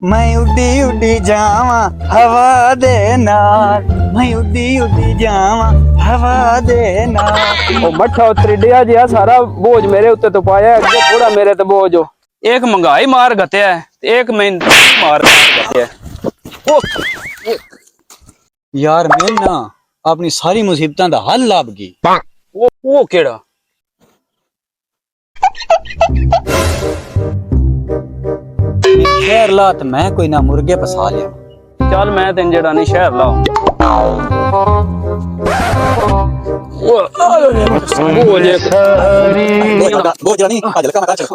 मैं उड्डी उड्डी जावा हवा दे नाल, मैं उड्डी उड्डी जावा हवा दे नाल। ओ मठा त्रिडिया जिहा सारा बोझ मेरे उत्ते तो पाया अगे थोड़ा मेरे ते बोझ हो। एक महंगाई मार गत्या है ते एक मेहनत मार गत्या है। ओ यार मैं ना अपनी सारी मुसीबतां दा हल लभ गई। वो केड़ा खैर ला ते मैं कोई ना मुर्गे फसा लिया। चल मैं तेन जेड़ा नहीं शहर लाओ बोझ नहीं आज लगा मैं चल।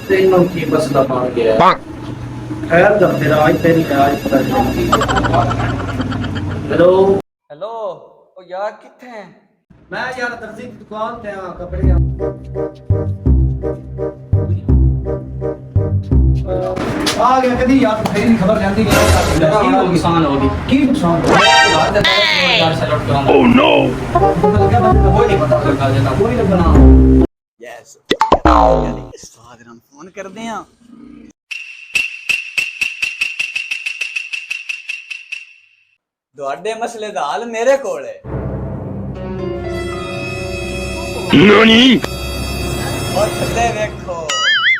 तेनों की मसला बन गया। खैर जब तेरा आज तेरी आज पता चलती। हेलो हेलो ओ यार किथे हैं? मैं यार दर्जी की दुकान ते आ कपड़े आ गया कदी यार तेरी खबर जानती नहीं की नुकसान होगी की नुकसान बात है यार से लौट कर ओह नो कोई नहीं पता लगा देना कोई नहीं बना यस स्वाद नाल फोन करदे हां। ਤੁਹਾਡੇ ਮਸਲੇ ਦਾ ਹੱਲ ਮੇਰੇ ਕੋਲ ਹੈ। नानी और थल्ले देखो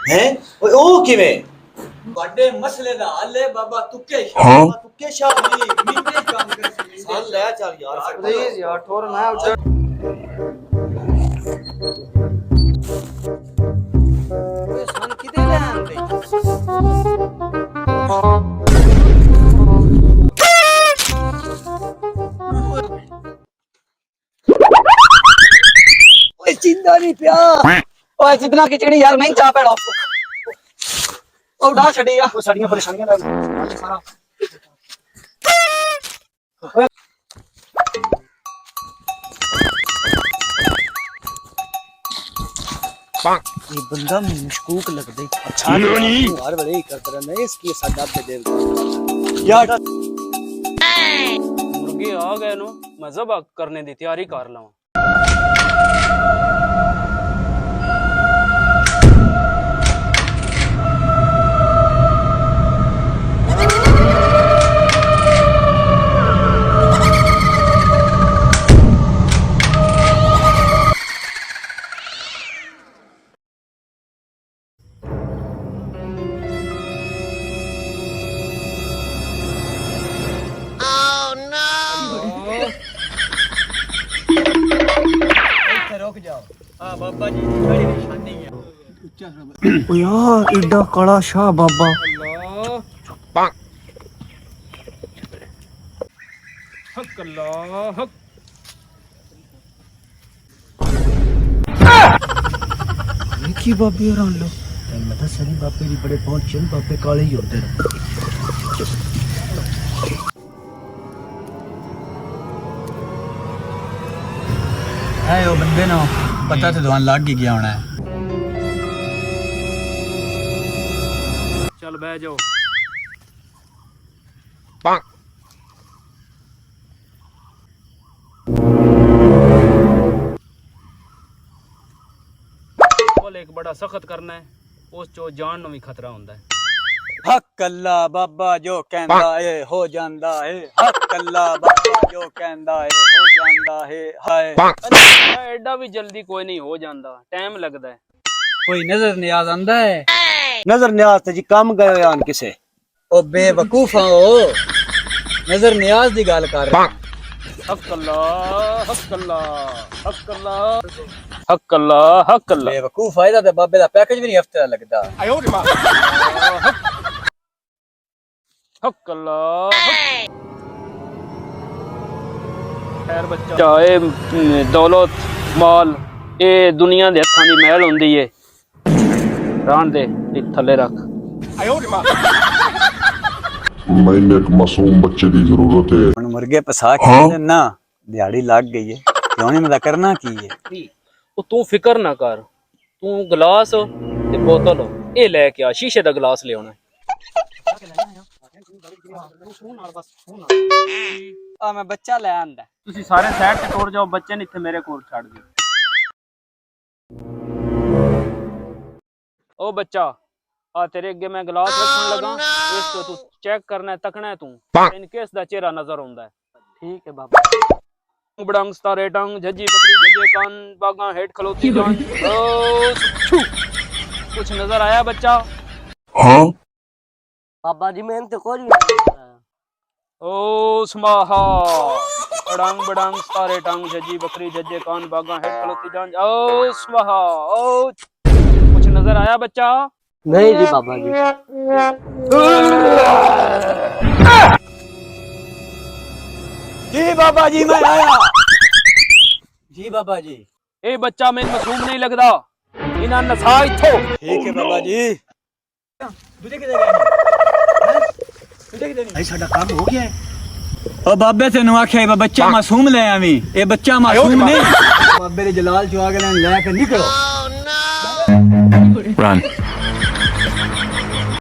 हैं ओए ओ किवें ਤੁਹਾਡੇ ਮਸਲੇ ਦਾ ਹੱਲ ਹੈ ਬਾਬਾ ਤੁੱਕੇ ਸ਼ਾਹ ਤੁੱਕੇ ਸ਼ਾਹ ਦੀ ਮਿੰਨੇ ਕੰਮ ਕਰ सान ले चल यार प्लीज यार ठोर ना उधर ਓਏ ਸਨ ਕਿਤੇ ਲੈ ਆਂਦੇ ਓਏ ਜਿੰਦਾ ਨਹੀਂ ਪਿਆ। ਓਏ ਜਿੰਨਾ ਖਿਚੜੀ ਯਾਰ ਨਹੀਂ ਚਾਹ ਪੈਣਾ ਉਹ ਉਡਾ ਛੱਡੀ ਆ। ਉਹ ਸਾਡੀਆਂ ਪਰੇਸ਼ਾਨੀਆਂ ਦਾ ਸਾਰਾ ये बंदा मशकूक लगता है। अच्छा हर बड़े ही करते रहना है इसकी साडा पे देव यार मुर्गे आ गए नो मैं ज़बह करने दी तैयारी कर लवां। रुक जाओ। हाँ बाबा जी की बड़ी निशानी है। ओ यार एडा काला शाह बाबा हक अल्लाह हक की बाबे और लो मैं तो सही बाबे दी बड़े पहुंचे बाबे काले ही होते है वो बंदे ना पता तो दुकान लाग ही गया होना है। चल बह जाओ। बोल एक बड़ा सख्त करना है उस चो जान नु भी खतरा होंदा है। हक अल्लाह बाबा जो कहंदा है हो जांदा है। हक अल्लाह बाबा जो कहंदा है हो जांदा है। हाय एडा भी जल्दी कोई नहीं हो जांदा टाइम लगदा है। कोई नजर नियाज आंदा है। नजर न्याज ते जी काम गए आन किसे ओ बेवकूफ हो नजर नियाज दी गल कर रहा हक अल्लाह हक अल्लाह हक अल्लाह हक अल्लाह हक अल्लाह। बेवकूफ आयदा ते बाबे दा पैकेज भी नहीं हफ्ते दा लगदा। हक अल्लाह खैर बच्चा चाहे दौलत माल ये दुनिया दे हत्थां दी महल हुंदी है। रहन दे थल्ले रख। मैंने एक मासूम बच्चे की जरूरत है। ਹੁਣ ਮੁਰਗੇ ਪਸਾ ਕੇ ਨਾ ਦਿਹਾੜੀ ਲੱਗ ਗਈ ਹੈ ਤੇ ਹੁਣ ਇਹਦਾ ਕਰਨਾ ਕੀ ਹੈ? ਉਹ ਤੂੰ ਫਿਕਰ ਨਾ ਕਰ, ਤੂੰ ਗਲਾਸ ਤੇ ਬੋਤਲ ਇਹ ਲੈ ਕੇ ਆ, ਸ਼ੀਸ਼ੇ ਦਾ ਗਲਾਸ ਲਿਆਉਣਾ। ਆ ਮੈਂ ਬੱਚਾ ਲੈ ਆਂਦਾ। ਤੁਸੀਂ ਸਾਰੇ ਸਾਈਡ ਤੇ ਟੁਰ ਜਾਓ, ਬੱਚੇ ਨੂੰ ਇੱਥੇ ਮੇਰੇ ਕੋਲ ਛੱਡ ਦਿਓ। ਉਹ ਬੱਚਾ ਆ ਤੇਰੇ ਅੱਗੇ ਮੈਂ ਗਲਾਸ ਰੱਖਣ ਲੱਗਾ, ਇਸ ਤੋਂ ਤੂੰ ਚੈੱਕ ਕਰਨਾ ਹੈ, ਤੱਕਣਾ ਹੈ ਤੂੰ ਇਨ ਕੇਸ ਦਾ ਚਿਹਰਾ ਨਜ਼ਰ ਆਉਂਦਾ ਹੈ। ਠੀਕ ਹੈ ਬਾਬਾ। ਬੜੰਗ ਸਤਾਰੇ ਟੰਗ झज्जी बकरी झज्जे कान बागा हेठ खलोती जान कुछ नजर आया बच्चा? हाँ बाबा जी मैंने तो कुछ भी नहीं बताया। ओ स्माहा बड़ंग बड़ंग सतारे टंग झज्जी बकरी झज्जे कान बागा हेठ खलोती जान ओ स्माहा ओ कुछ नजर आया बच्चा? नहीं जी बाबा जी। जी बाबा जी मैं आया। जी बाबा जी। ए बच्चा मैं मासूम नहीं लगदा, इना नसा इथो। ठीक है बाबा जी। तुझे किधर गया? तुझे किधर? भाई साडा काम हो गया है। ओ बाबे तेनू आख्या बच्चा मासूम ले आवी, ए बच्चा मासूम नहीं। बाबे दे जलाल चो आ के ले के निकलो। Run.